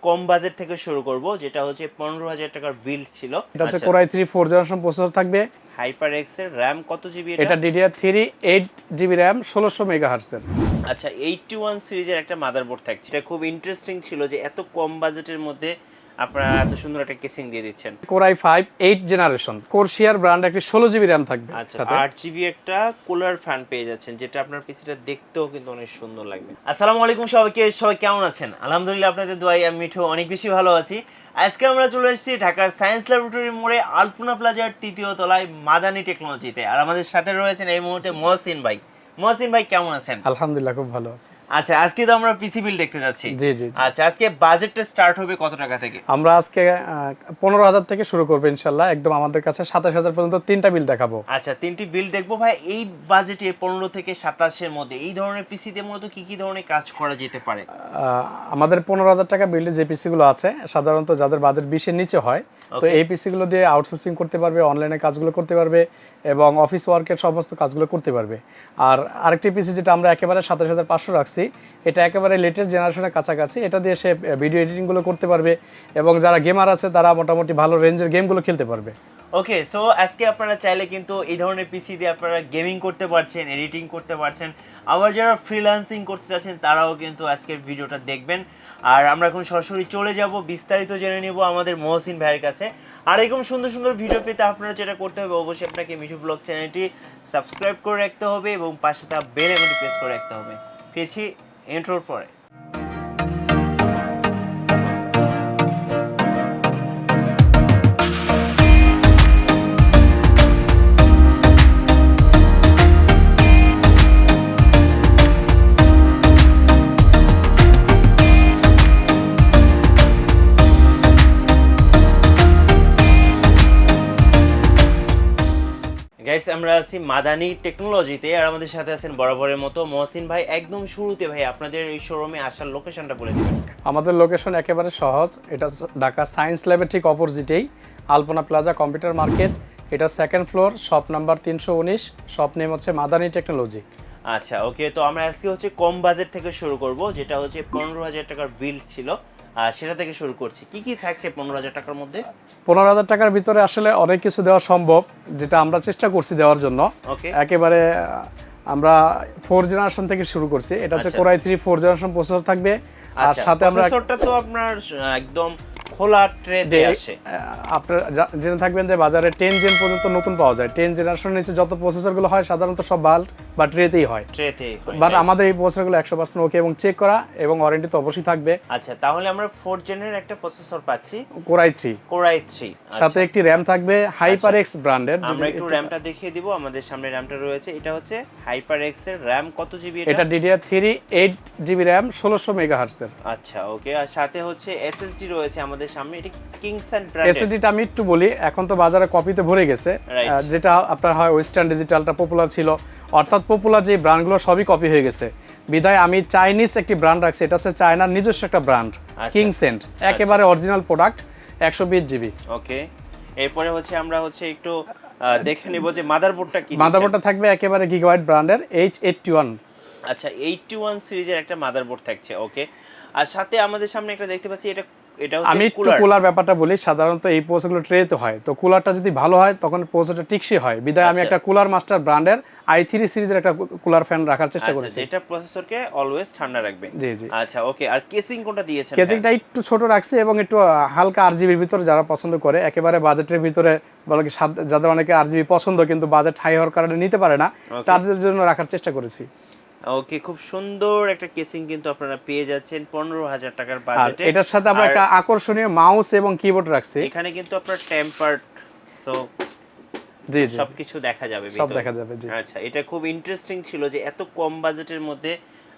কম budget থেকে শুরু করব, যেটা হচ্ছে 15,000 টাকার বিল্ড ছিল। এটা হচ্ছে কোরাই 3 4 জেনারেশন প্রসেসর থাকবে। হাইপার এক্স এর র‍্যাম কত জিবি এটা? এটা DDR3 8 জিবি র‍্যাম 1600 মেগাহার্টজ এর। আচ্ছা, 81 সিরিজের একটা মাদারবোর্ড থাকছে। এটা খুব ইন্টারেস্টিং ছিল যে এত কম বাজেটের মধ্যে আপনারা এত সুন্দর একটা কেসিং দিয়ে দিচ্ছেন। কোরাই 5 8 জেনারেশন কোরশিয়ার ব্র্যান্ড একটি 16 জিবি র‍্যাম থাকবে। আচ্ছা, 8 জিবি একটা কুলার ফ্যান পেয়ে যাচ্ছেন, যেটা আপনার পিসিটা দেখতেও কিন্তু অনেক সুন্দর লাগবে। আসসালামু আলাইকুম সবাইকে, সবাই কেমন আছেন? আলহামদুলিল্লাহ আপনাদের দোয়ায় আমি মিঠু অনেক বেশি ভালো আছি। আজকে আমরা চলে এসেছি ঢাকার সায়েন্স ল্যাবরেটরির মোড়ে আলপনা প্লাজার ৩য় তলায় মাদানি টেকনোলজিতে। আর আমাদের সাথে রয়েছেন এই মুহূর্তে মহসিন ভাই। মহসিন ভাই কেমন আছেন? আলহামদুলিল্লাহ খুব ভালো আছি। আচ্ছা, আজকে তো আমরা পিসি বিল দেখতে যাচ্ছি। জি জি। আচ্ছা, আজকে বাজেটটা স্টার্ট হবে কত টাকা থেকে? আমরা আজকে 15,000 থেকে শুরু করব ইনশাআল্লাহ। একদম আমাদের কাছে 27,000 পর্যন্ত তিনটা বিল দেখাবো। আচ্ছা, তিনটি বিল দেখবো ভাই। এই বাজেটে 15 থেকে 27 এর মধ্যে এই ধরনের পিসিতে মূলত কি কি ধরনের কাজ করা যেতে পারে? আমাদের 15,000 টাকা বিল্ডে যে পিসি গুলো আছে, সাধারণত যাদের বাজেট 20 এর নিচে হয়, তো এই পিসি গুলো দিয়ে আউটসোর্সিং করতে পারবে, অনলাইনে কাজগুলো করতে পারবে এবং অফিস ওয়ার্কের সমস্ত কাজগুলো করতে পারবে। আর আরেকটি পিসি যেটা আমরা একেবারে 27,500 রাখছি, এটা একেবারে লেটেস্ট জেনারেশনের কাছাকাছি। এটা দিয়ে সে ভিডিও এডিটিংগুলো করতে পারবে এবং যারা গেমার আছে তারা মোটামুটি ভালো রেঞ্জের গেমগুলো খেলতে পারবে। ওকে, সো আজকে আপনারা চাইলে কিন্তু এই ধরনের পিসি দিয়ে আপনারা গেমিং করতে পারছেন, এডিটিং করতে পারছেন। আবার যারা ফ্রিল্যান্সিং করতে চাচ্ছেন তারাও কিন্তু আজকের ভিডিওটা দেখবেন। আর আমরা এখন সরাসরি চলে যাব, বিস্তারিত জেনে নেব আমাদের মহসিন ভাইয়ের কাছে। আর এরকম সুন্দর সুন্দর ভিডিও পেতে আপনারা যেটা করতে হবে, অবশ্যই আপনাকে মিঠু ব্লগ চ্যানেলটি সাবস্ক্রাইব করে রাখতে হবে এবং পাশে থাকা বেল আইকনটি প্রেস করে রাখতে হবে। ফিরছি ইন্ট্রোর পরে। গাইস, আমরা আছি মাদানি টেকনোলজিতে, আর আমাদের সাথে আছেন বরাবরের মতো মহসিন ভাই। একদম শুরুতে ভাই আপনাদের এই শোরুমে আসার লোকেশনটা বলে দিবেন। আমাদের লোকেশন একেবারে সহজ। এটা ঢাকা সায়েন্স ল্যাবের ঠিক অপোজিটেই আলপনা প্লাজা কম্পিউটার মার্কেট। এটা second floor, shop number 319। Shop name হচ্ছে মাদানি টেকনোলজি। আচ্ছা, ওকে। তো আমরা আজকে হচ্ছে কম বাজেট থেকে শুরু করব, যেটা হচ্ছে 15,000 টাকার বিল ছিল, সেটা থেকে শুরু করছি। কি কি থাকছে 15,000 টাকার মধ্যে? 15,000 টাকার ভিতরে আসলে অনেক কিছু দেওয়া সম্ভব, যেটা আমরা চেষ্টা করছি দেওয়ার জন্য। ওকে, একেবারে আমরা 4 জেনারেশন থেকে শুরু করছি। এটা হচ্ছে কোরাই 3 4 জেনারেশন প্রসেসর থাকবে। আর সাথে আমরা প্রসেসরটা তো আপনার একদম খোলা ট্রেতে আসে। আপনারা জেনে থাকবেন যে বাজারে 10 জেন পর্যন্ত নতুন পাওয়া যায়। 10 জেনারেশনের নিচে যত প্রসেসরগুলো হয় সাধারণত সব বাল্ক বা ট্রেতেই হয়। বাট আমাদের এই প্রসেসরগুলো 100% ওকে এবং চেক করা এবং ওয়ারেন্টি তো অবশ্যই থাকবে। আচ্ছা, তাহলে আমরা 4 জেনের একটা প্রসেসর পাচ্ছি, কোরাই 3। সাথে একটি র‍্যাম থাকবে হাইপার এক্স ব্র্যান্ডের। আমরা একটু র‍্যামটা দেখিয়ে দিব। আমাদের সামনে র‍্যামটা রয়েছে, এটা হচ্ছে হাইপার এক্স এর র‍্যাম কত জিবি এটা? এটা DDR3 8 জিবি র‍্যাম 1600 মেগাহার্টজ এর। আচ্ছা, ওকে। আর সাথে হচ্ছে এসএসডি রয়েছে আমাদের সামনে, এটা কিংসন ব্র্যান্ডের। এসএসডিটা আমি একটু বলি, এখন তো বাজারে কপিতে ভরে গেছে। যেটা আপনার হয় ওয়েস্টার্ন ডিজিটালটা পপুলার ছিল, অর্থাৎ পপুলার যে ব্র্যান্ডগুলো সবই কপি হয়ে গেছে। বিধায় আমি চাইনিজ একটি ব্র্যান্ড রাখছি, এটা হচ্ছে চায়নার নিজস্ব একটা ব্র্যান্ড, কিংসেন্ট। একেবারে অরিজিনাল প্রোডাক্ট, 120 জিবি। ওকে, এরপরে হচ্ছে আমরা হচ্ছে একটু দেখে নিব যে মাদারবোর্ডটা কি। মাদারবোর্ডটা থাকবে একেবারে গিগাবাইট ব্র্যান্ডের H81। আচ্ছা, 81 সিরিজের একটা মাদারবোর্ড থাকছে। ওকে, আর সাথে আমাদের সামনে একটা দেখতে পাচ্ছি, এটা হচ্ছে আমি একটু কুলার ব্যাপারটা বলি। সাধারণত এই প্রসেসরগুলো ট্রেতে হয়, তো কুলারটা যদি ভালো হয় তখন প্রসেসরটা টিকসই হয়। বিধায় আমি একটা কুলার মাস্টার ব্র্যান্ডের i3 সিরিজের একটা কুলার ফ্যান রাখার চেষ্টা করেছি, যেটা প্রসেসরকে অলওয়েজ ঠান্ডা রাখবে। জি জি। আচ্ছা, ওকে। আর কেসিং কোনটা দিয়েছেন? কেসিংটা একটু ছোট রাখছি এবং একটু হালকা আরজিবির ভিতরে, যারা পছন্দ করে একেবারে বাজেটের ভিতরে, বলে কি যাদের অনেকে আরজিবি পছন্দ কিন্তু বাজেট হাই হওয়ার কারণে নিতে পারে না, তাদের জন্য রাখার চেষ্টা করেছি। ওকে, খুব সুন্দর একটা কেসিং কিন্তু আপনারা পেয়ে যাচ্ছেন 15,000 টাকার বাজেটে। এটার সাথে আমরা একটা আকর্ষণীয় মাউস এবং কিবোর্ড রাখছি। এখানে কিন্তু আপনার টেম্পারড, সো জি জি সবকিছু দেখা যাবে, সব দেখা যাবে। জি। আচ্ছা, এটা খুব ইন্টারেস্টিং ছিল যে এত কম বাজেটের মধ্যে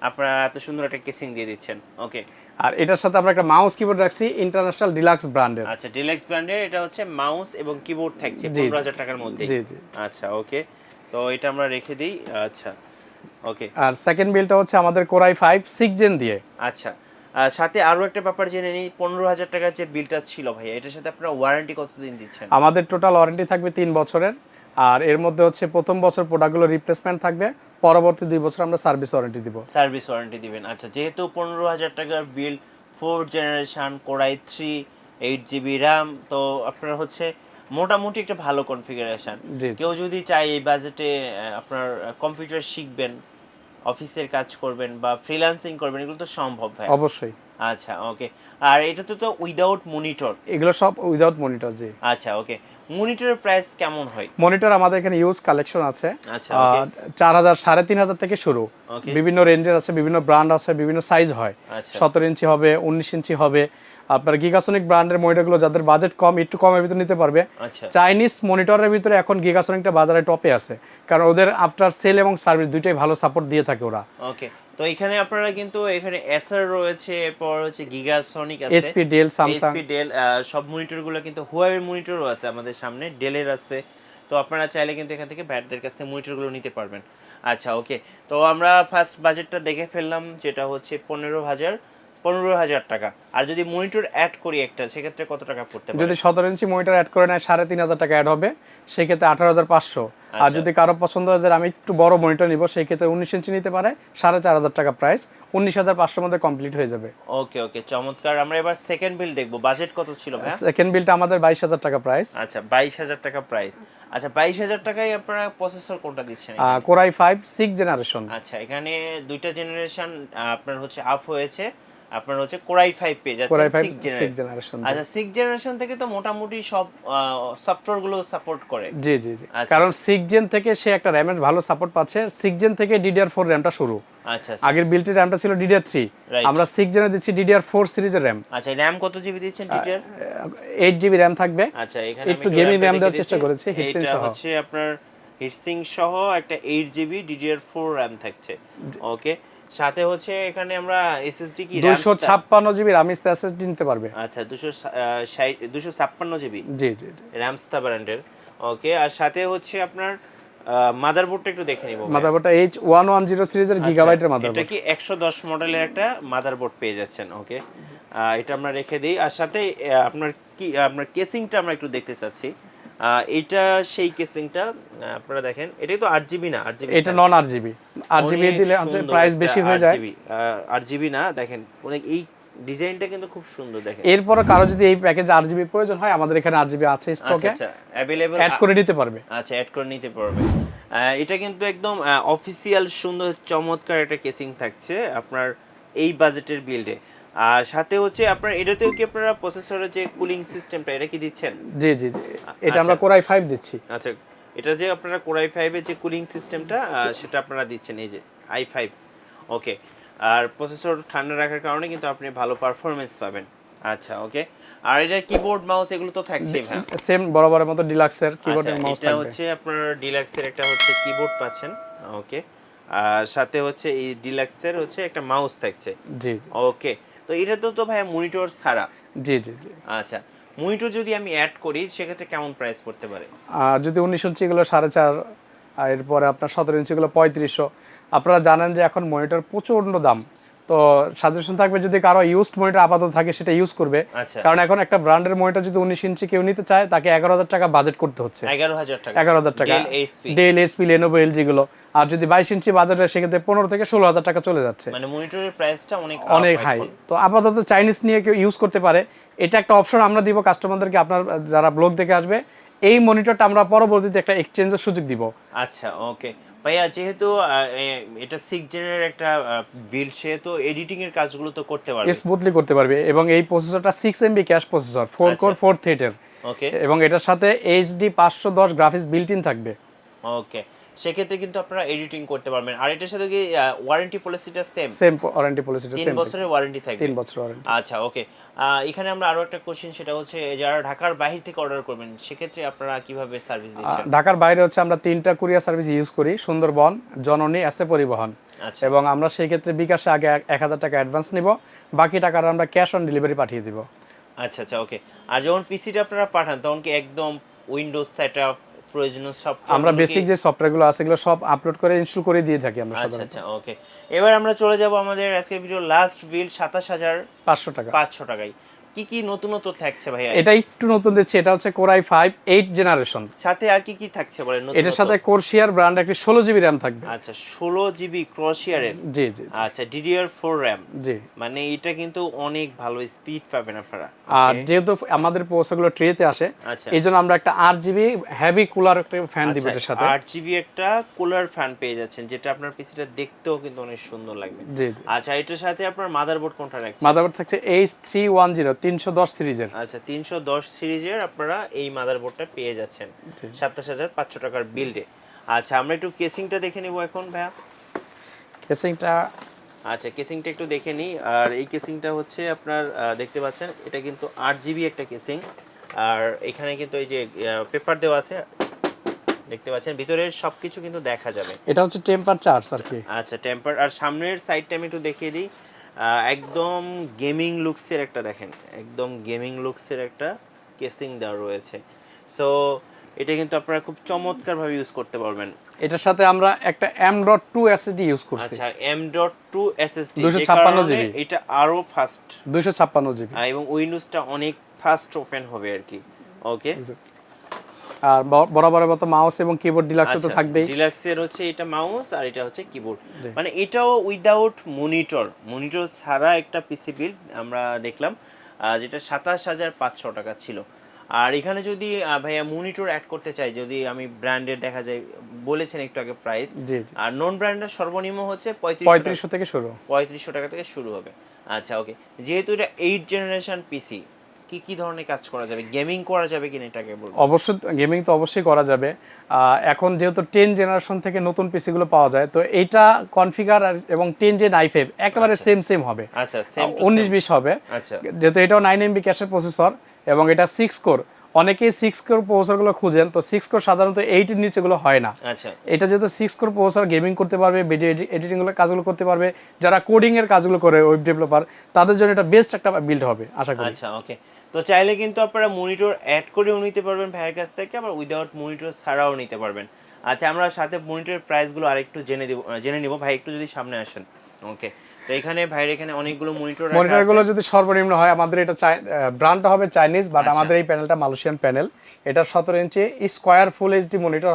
আপনারা এত সুন্দর একটা কেসিং দিয়ে দিচ্ছেন। ওকে, আর এটার সাথে আমরা একটা মাউস কিবোর্ড রাখছি ইন্টারন্যাশনাল ডিলাক্স ব্র্যান্ডের। আচ্ছা, ডিলাক্স ব্র্যান্ডের এটা হচ্ছে মাউস এবং কিবোর্ড থাকছে 15,000 টাকার মধ্যে। জি জি। আচ্ছা, ওকে। তো এটা আমরা রেখে দিই। আচ্ছা, ওকে। আর সেকেন্ড বিলটা হচ্ছে আমাদের কোরাই 5 6 জেন দিয়ে। আচ্ছা, সাথে আরো একটা ব্যাপার জেনে নিই, 15,000 টাকার যে বিলটা ছিল ভাই, এটার সাথে আপনারা ওয়ারেন্টি কতদিন দিচ্ছেন? আমাদের টোটাল ওয়ারেন্টি থাকবে 3 বছরের। আর এর মধ্যে হচ্ছে প্রথম বছর প্রোডাক্টগুলো রিপ্লেসমেন্ট থাকবে, পরবর্তী 2 বছর আমরা সার্ভিস ওয়ারেন্টি দিব। সার্ভিস ওয়ারেন্টি দিবেন। আচ্ছা, যেহেতু 15,000 টাকার বিল 4th generation core i3 8 GB RAM, তো আপনার হচ্ছে মোটামুটি একটা ভালো কনফিগারেশন। জি জি কেউ যদি চায় এই বাজেটে আপনার কম্পিউটার শিখবেন, অফিসের কাজ করবেন বা ফ্রিল্যান্সিং করবেন, এগুলো তো সম্ভব ভাই। অবশ্যই। আচ্ছা ওকে। আর এটা তো উইদাউট মনিটর। এগুলো সব উইদাউট মনিটর। জি। আচ্ছা ওকে। মনিটরের প্রাইস কেমন হয়? মনিটর আমাদের এখানে ইউজ কালেকশন আছে, আচ্ছা ওকে 4000 3,500 থেকে শুরু। ওকে। বিভিন্ন রেঞ্জের আছে, বিভিন্ন ব্র্যান্ড আছে, বিভিন্ন সাইজ হয়। আচ্ছা 17 ইঞ্চি হবে, 19 ইঞ্চি হবে। আপনার গিগাসনিক ব্র্যান্ডের মনিটরগুলো যাদের বাজেট কম, একটু কমের ভিতরে নিতে পারবে। আচ্ছা চাইনিজ মনিটরের ভিতরে এখন গিগাসনিকটা বাজারে টপে আছে, কারণ ওদের আফটার সেল এবং সার্ভিস দুইটাই ভালো সাপোর্ট দিয়ে থাকে ওরা। ওকে। তো এখানে আপনারা কিন্তু এখানে এসার রয়েছে, এরপর হচ্ছে গিগাসনিক আছে, SP, Dell, Samsung. HP, Dell, সব মনিটরগুলো কিন্তু হুয়াওয়ের মনিটরও আছে আমাদের সামনে, ডেলের আছে। তো আপনারা চাইলে কিন্তু এখান থেকে ব্যাটদের কাছ থেকে মনিটরগুলো নিতে পারবেন। আচ্ছা ওকে। তো আমরা ফার্স্ট বাজেটটা দেখে ফেললাম, যেটা হচ্ছে 15,000 টাকা। আর যদি মনিটর অ্যাড করি একটা, সেক্ষেত্রে কত টাকা পড়তে পারে? যদি 17 ইঞ্চি মনিটর অ্যাড করে নেয় 3,500 টাকা অ্যাড হবে, সেক্ষেত্রে 18,500। আর আচ্ছা যদি কারো পছন্দ হয় যে আমি একটু বড় মনিটর নিব, সেই ক্ষেত্রে 19 ইঞ্চি নিতে পারে, 4,500 টাকা প্রাইস, 19,500 মধ্যে কমপ্লিট হয়ে যাবে। ওকে ওকে, চমৎকার। আমরা এবার সেকেন্ড বিল দেখবো। বাজেট কত ছিল ভাইয়া? সেকেন্ড বিলটা আমাদের 22,000 টাকা প্রাইস। আচ্ছা 22,000 টাকা প্রাইস। আচ্ছা 22,000 টাকায় আপনারা প্রসেসর কোনটা দিচ্ছেন এখানে? Core i5 6 generation. আচ্ছা এখানে দুইটা জেনারেশন আপনার হচ্ছে আপ হয়েছে, আপনার হচ্ছে কোর i5 পেয়ে কোর যাচ্ছেন i5 6 6 জেনারেশন। আচ্ছা 6 জেনারেশন থেকে তো মোটামুটি সব সফটওয়্যার গুলো সাপোর্ট করে। জি জি জি, আচ্ছা কারণ 6 জেন থেকে সে একটা র্যামের ভালো সাপোর্ট পাচ্ছে। 6 জেন থেকে DDR4 র্যামটা শুরু। আচ্ছা আগের বিল্টের র্যামটা ছিল DDR3, রাইট। আমরা 6 জেনে দিচ্ছি DDR4 সিরিজের র্যাম। আচ্ছা র্যাম কত জিবি দিচ্ছেন টিটার? 8 জিবি র্যাম থাকবে। আচ্ছা এখানে আমি একটু গেমিং র্যাম দেওয়ার চেষ্টা দিচ্ছি। করেছি, হিটসিং এটা সহ। হচ্ছে আপনার হিটসিং সহ একটা 8 জিবি DDR4 র্যাম থাকছে। ওকে। সাথে হচ্ছে এখানে আমরা এসএসডি কি র্যাম 256 জিবি RAM এসএসডি নিতে পারবে। আচ্ছা 256 জিবি জি জি জি। র্যামস্তা ব্র্যান্ডের। ওকে। আর সাথে হচ্ছে আপনার মাদারবোর্ডটা একটু দেখে নিব। মাদারবোর্ডটা H110 সিরিজের গিগাবাইটের এটা মাদারবোর্ড। কি 110 মডেলের একটা মাদারবোর্ড পেয়ে যাচ্ছেন। ওকে। এটা আমরা রেখে দিই। আর সাথে আপনার কি আপনার কেসিংটা আমরা একটু দেখতে চাচ্ছি। এটা সেই কেসিংটা আপনারা দেখেন, এটাই তো 8 জিবি না? 8 জিবি এটা নন আরজিবি। আরজিবি দিলে প্রাইস বেশি হয়ে যায়। 8 জিবি না, দেখেন অনেক, এই ডিজাইনটা কিন্তু খুব সুন্দর দেখেন। এরপর কারো যদি এই প্যাকেজ আরজিবি প্রয়োজন হয়, আমাদের এখানে আরজিবি আছে স্টকে, আচ্ছা अवेलेबल অ্যাড করে নিতে পারবে। আচ্ছা অ্যাড করে নিতে পারবে। এটা কিন্তু একদম অফিসিয়াল সুন্দর চমৎকার একটা কেসিং থাকছে আপনার এই বাজেটের বিল্ডে। আর সাথে হচ্ছে আপনার এটাতেও কি আপনারা প্রসেসরের যে কুলিং সিস্টেমটা এটা কি দিচ্ছেন? জি জি জি, এটা আমরা কোর i5 দিচ্ছি। আচ্ছা এটা যে আপনারা কোর i5 এর যে কুলিং সিস্টেমটা সেটা আপনারা দিচ্ছেন, এই যে i5। ওকে। আর প্রসেসর ঠান্ডা রাখার কারণে কিন্তু আপনি ভালো পারফরম্যান্স পাবেন। আচ্ছা ওকে। আর এটা কিবোর্ড মাউস এগুলো তো থাকছেই ভাই। সেম বরাবরের মতো ডিলাক্সের কিবোর্ড এবং মাউস এটা থাকবে। হচ্ছে আপনার ডিলাক্সের একটা হচ্ছে কিবোর্ড পাচ্ছেন। ওকে। আর সাথে হচ্ছে এই ডিলাক্সের হচ্ছে একটা মাউস থাকছে। জি ওকে। তো এটা তো ভাই মনিটর ছাড়া। জি জি জি। আচ্ছা মনিটর যদি আমি অ্যাড করি সেক্ষেত্রে কেমন প্রাইস পড়তে পারে? আর যদি 19 ইঞ্চি গুলো 4.5, আর এরপরে আপনার 17 ইঞ্চি গুলো 3500। আপনারা জানেন যে এখন মনিটর প্রচন্ড দাম, তো সাজেশন থাকবে যদি কারো ইউজড মনিটর আপাতত থাকে সেটা ইউজ করবে। আচ্ছা কারণ এখন একটা ব্র্যান্ডের মনিটর যদি 19 ইঞ্চি কেউ নিতে চায়, তাকে 11,000 টাকা বাজেট করতে হচ্ছে। 11,000 টাকা? 11,000 টাকা Dell HP, Dell, SP, Lenovo, LG গুলো। আর যদি 22 ইঞ্চি বাজেট হয়, সেক্ষেত্রে 15 থেকে 16,000 টাকা চলে যাচ্ছে। মানে মনিটরের প্রাইসটা অনেক অনেক হাই। তো আপাতত চাইনিজ নিয়ে কেউ ইউজ করতে পারে, এটা একটা অপশন আমরা দিব কাস্টমারদেরকে। আপনার যারা ব্লগ দেখে আসবে, এই মনিটরটা আমরা পরবর্তীতে একটা এক্সচেঞ্জের সুযোগ দিব। আচ্ছা ওকে ভাইয়া, যেহেতু এটা 6 জেনের একটা বিল্ড, সেহেতু এডিটিং এর কাজগুলো তো করতে পারবে, স্মুথলি করতে পারবে। এবং এই প্রসেসরটা 6 এমবি ক্যাশ প্রসেসর, 4 কোর 4 থ্রেডের। ওকে। এবং এটার সাথে এইচডি 510 গ্রাফিক্স বিল্ট ইন থাকবে। ওকে। সেক্ষেত্রে কিন্তু আপনারা এডিটিং করতে পারবেন। আর এটার সাথে কি ওয়ারেন্টি পলিসিটা সেম? সেম ওয়ারেন্টি পলিসিটা সেম, 3 বছরের ওয়ারেন্টি থাকবে। 3 বছর ওয়ারেন্টি। আচ্ছা ওকে। এখানে আমরা আরো একটা কোশ্চেন, সেটা হচ্ছে যারা ঢাকার বাইরে থেকে অর্ডার করবেন সেক্ষেত্রে আপনারা কিভাবে সার্ভিস দিচ্ছেন? ঢাকার বাইরে হচ্ছে আমরা 3টা কুরিয়ার সার্ভিস ইউজ করি, সুন্দরবন, জননী, এসএ পরিবহন। আচ্ছা এবং আমরা সেই ক্ষেত্রে বিকাশে আগে 1,000 টাকা অ্যাডভান্স নিব, বাকি টাকাটা আমরা ক্যাশ অন ডেলিভারি পাঠিয়ে দিব। আচ্ছা আচ্ছা ওকে। আর যখন পিসিটা আপনারা পাঠান তখন কি একদম উইন্ডোজ সেটআপ প্রয়োজনীয় সফটওয়্যার আমরা বেসিক যে সফটওয়্যারগুলো আছে এগুলো সব আপলোড করে ইনস্টল করে দিয়ে থাকি আমরা আচ্ছা সাধারণত। আচ্ছা ওকে। এবার আমরা চলে যাব আমাদের আজকের ভিডিও লাস্ট বিল 27,500 500 টাকা। 500 টাকায়। কি কি নতুনত্ব থাকছে ভাইয়া? এটা একটু নতুন দিচ্ছে, এটা হচ্ছে Core i5 8 জেনারেশন। সাথে আর কি কি থাকছে বলেন নতুনত্ব? এটার সাথে কোরশিয়ার ব্র্যান্ড একটি 16 জিবি র্যাম থাকবে। আচ্ছা 16 জিবি ক্রসিয়ারের। জি জি আচ্ছা DDR4 র্যাম। জি। মানে এটা কিন্তু অনেক ভালো স্পিড পাবেন আপনারা। আর ওকে। যেহেতু আমাদের প্রসেসরগুলো ট্রেতে আসে, আচ্ছা এই জন্য আমরা একটা 8 জিবি হেভি কুলার একটা ফ্যান দিব আচ্ছা এটার সাথে। 8 জিবি একটা কুলার ফ্যান পেয়ে যাচ্ছেন, যেটা আপনার পিসিটা দেখতেও কিন্তু অনেক সুন্দর লাগবে। জি জি। আচ্ছা এটার সাথে আপনার মাদারবোর্ড কোনটা রাখছেন? মাদারবোর্ড থাকছে H310 310 সিরিজের। আচ্ছা 310 সিরিজের আপনারা এই মাদারবোর্ডটা পেয়ে যাচ্ছেন জি। 27500 টাকার বিল্ডে। আচ্ছা আমরা একটু কেসিংটা দেখে নিব এখন ভাইয়া। কেসিংটা আচ্ছা কেসিংটা একটু দেখে নিই। আর এই কেসিংটা হচ্ছে আপনার দেখতে পাচ্ছেন এটা কিন্তু 8 জিবি একটা কেসিং। আর এখানে কিন্তু এই যে পেপার দেওয়া আছে দেখতে পাচ্ছেন, ভিতরের সবকিছু কিন্তু দেখা যাবে। এটা হচ্ছে টেম্পার চার্জ আর কি। আচ্ছা টেম্পার। আর সামনের সাইডটা আমি একটু দেখিয়ে দিই। একদম গেমিং লুকসের একটা দেখেন, একদম গেমিং লুকসের একটা কেসিং দেওয়া রয়েছে। সো এটা কিন্তু আপনারা খুব চমৎকারভাবে ইউজ করতে পারবেন। এটার সাথে আমরা একটা M.2 SSD ইউজ করছি। আচ্ছা M.2 SSD, যে 256 কারণে জিবি। এটা আরো ফাস্ট 256 জিবি। এবং উইন্ডোজটা অনেক ফাস্ট ওপেন হবে আর কি। ওকে। আর বরাবরের মতো মাউস এবং কিবোর্ড ডিলাক্সে তো থাকবেই। ডিলাক্সের হচ্ছে এটা মাউস আর এটা হচ্ছে কিবোর্ড। জি। মানে এটাও উইদাউট মনিটর ছাড়া একটা পিসি বিল্ড আমরা দেখলাম, যেটা 27500 টাকা ছিল। আর এখানে যদি ভাইয়া মনিটর অ্যাড করতে চাই, যদি আমি ব্র্যান্ডের দেখা যায় বলেছেন একটু আগে প্রাইস, জি জি। আর নন ব্র্যান্ডের সর্বনিম্ন হচ্ছে 3500 থেকে শুরু। 3500 টাকা থেকে শুরু হবে। আচ্ছা ওকে। যেহেতু এটা 8 জেনারেশন পিসি, কি কি ধরনের কাজ করা যাবে, গেমিং করা যাবে কিনা এটাকে বলবো? অবশ্যই গেমিং তো অবশ্যই করা যাবে। এখন যেহেতু 10 জেনারেশন থেকে নতুন পিসিগুলো পাওয়া যায়, তো এইটা কনফিগার এবং 10 জেন i5 একেবারে আচ্ছা সেম হবে। আচ্ছা সেম টু 19-20 হবে। আচ্ছা যেহেতু এটাও 9 MB ক্যাশের প্রসেসর এবং এটা 6 কোর। অনেকেই 6 কোর প্রসেসরগুলো খুঁজেন, তো 6 কোর সাধারণত 8 এর নিচেগুলো হয় না। আচ্ছা এটা যেহেতু 6 কোর প্রসেসর, গেমিং করতে পারবে, ভিডিও এডিটিং কাজগুলো করতে পারবে, যারা কোডিং এর কাজগুলো করে ওয়েব ডেভেলপার, তাদের জন্য এটা বেস্ট একটা বিল্ড হবে আশা করি। আচ্ছা ওকে। তো চাইলে কিন্তু আপনারা মনিটর অ্যাড করেও নিতে পারবেন ভাইয়ের কাছ থেকে, আবার উইদাউট মনিটর ছাড়াও নিতে পারবেন। আচ্ছা আমরা সাথে মনিটরের প্রাইসগুলো আরেকটু জেনে নিব। ভাই একটু যদি সামনে আসেন। ওকে। তো এখানে ভাইয়ের এখানে অনেকগুলো মনিটর রাখা আছে। মনিটরগুলো যদি সর্বনিম্ন হয়, আমাদের এটা ব্র্যান্ডটা হবে চাইনিজ, বাট আচ্ছা। আমাদের এই প্যানেলটা মালয়েশিয়ান প্যানেল। এটা 17 inch square full HD monitor,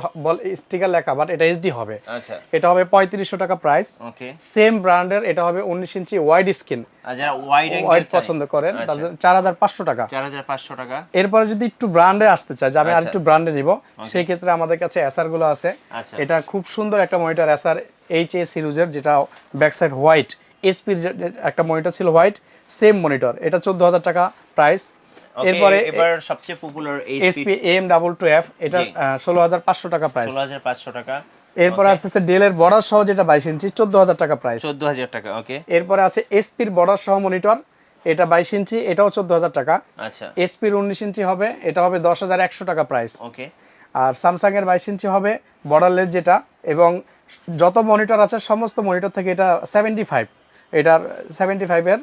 sticker লেখা, বাট এটা এইচডি হবে। আচ্ছা এটা হবে 3500 টাকা প্রাইস। ওকে। সেম ব্র্যান্ডের এটা হবে 19 ইঞ্চি ওয়াইড স্ক্রিন। আর যারা ওয়াইড ওয়াইড পছন্দ করেন তাদের 4500 টাকা। 4500 টাকা। এরপরে যদি একটু ব্র্যান্ডে আসতে চাই, যে আমি আর আচ্ছা। একটু ব্র্যান্ডে নিব, সেই ক্ষেত্রে আমাদের কাছে এসআর গুলো আছে। আচ্ছা এটা খুব সুন্দর একটা মনিটর, এসআর HA সিরিজের, যেটা ব্যাক সাইড হোয়াইট। এসপির একটা মনিটর ছিল হোয়াইট, সেম মনিটর, এটা 14000 টাকা প্রাইস। এরপরে এবার সবচেয়ে পপুলার এসপি AM22F, এটা 16500 টাকা প্রাইস। 16500 টাকা। এরপরে আসতেছে ডেলের বর্ডার সহ, যেটা 22 ইঞ্চি, 14000 টাকা প্রাইস। 14000 টাকা। ওকে। এরপরে আছে এসপির বর্ডার সহ মনিটর, এটা 22 ইঞ্চি, এটাও 14000 টাকা। আচ্ছা এসপির 19 ইঞ্চি হবে, এটা হবে 10100 টাকা প্রাইস। ওকে। আর স্যামসাং এর 22 ইঞ্চি হবে বর্ডারলেস যেটা, এবং যত মনিটর আছে সমস্ত মনিটর থেকে এটা 75, এটার 75 এর,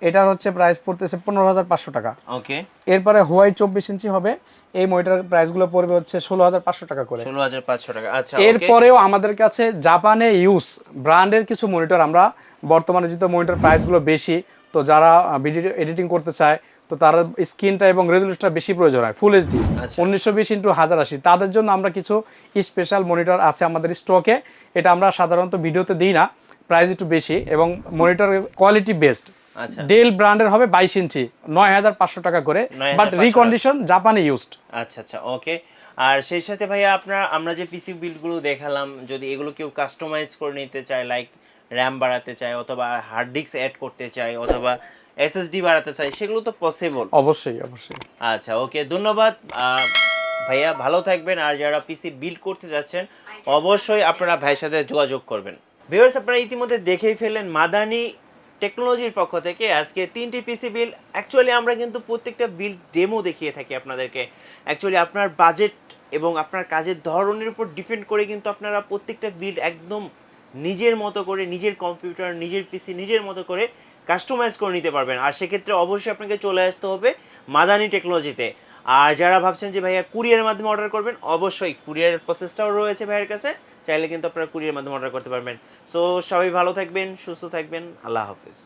এটার হচ্ছে প্রাইস পড়তেছে 15500 টাকা। ওকে। এরপরে হুয়াই 24 ইঞ্চি হবে, এই মনিটরের প্রাইসগুলো পড়বে হচ্ছে 16500 টাকা করে। 16500 টাকা। আচ্ছা এরপরেও আমাদের কাছে জাপানে ইউজ ব্র্যান্ডের কিছু মনিটর, আমরা বর্তমানে যেহেতু মনিটর প্রাইসগুলো বেশি, তো যারা ভিডিও এডিটিং করতে চায়, তো তার স্ক্রিনটা এবং রেজলিউশনটা বেশি প্রয়োজন হয়, ফুল এইচডি 1920x1080, তাদের জন্য আমরা কিছু স্পেশাল মনিটর আছে আমাদের স্টকে। এটা আমরা সাধারণত ভিডিওতে দিই না, প্রাইস একটু বেশি এবং মনিটরের কোয়ালিটি বেস্ট। আচ্ছা ডেল ব্র্যান্ডের হবে 22 ইঞ্চি, 9500 টাকা করে, বাট রিকন্ডিশন জাপানে ইউজড। আচ্ছা আচ্ছা ওকে। আর সেই সাথে ভাইয়া আমরা যে পিসি বিল্ডগুলো দেখালাম, যদি এগুলো কেউ কাস্টমাইজ করে নিতে চায়, লাইক র্যাম বাড়াতে চায় অথবা হার্ড ডিস্ক অ্যাড করতে চায় অথবা এসএসডি বাড়াতে চায়, সেগুলো তো পসিবল? অবশ্যই অবশ্যই। আচ্ছা ওকে ধন্যবাদ ভাইয়া, ভালো থাকবেন। আর যারা পিসি বিল্ড করতে যাচ্ছেন অবশ্যই আপনারা ভাইয়ের সাথে যোগাযোগ করবেন। ভিউয়ার্স আপনারা ইতিমধ্যে দেখেই ফেললেন মাদানি টেকনোলজির পক্ষ থেকে আজকে 3টি পিসি বিল্ড। অ্যাকচুয়ালি আমরা কিন্তু প্রত্যেকটা বিল্ড ডেমো দেখিয়ে থাকি আপনাদেরকে। অ্যাকচুয়ালি আপনার বাজেট এবং আপনার কাজের ধরনের উপর ডিপেন্ড করে কিন্তু আপনারা প্রত্যেকটা বিল্ড একদম নিজের মতো করে, নিজের কম্পিউটার, নিজের পিসি, নিজের মতো করে কাস্টমাইজ করে নিতে পারবেন। আর সেক্ষেত্রে অবশ্যই আপনাকে চলে আসতে হবে মাদানি টেকনোলজিতে। আর যারা ভাবছেন যে ভাইয়া কুরিয়ারের মাধ্যমে অর্ডার করবেন, অবশ্যই কুরিয়ারের প্রসেসটাও রয়েছে ভাইয়ের কাছে, চাইলে কিন্তু আপনারা কুরিয়ারের মাধ্যমে অর্ডার করতে পারবেন। সো সবাই ভালো থাকবেন, সুস্থ থাকবেন, আল্লাহ হাফিজ।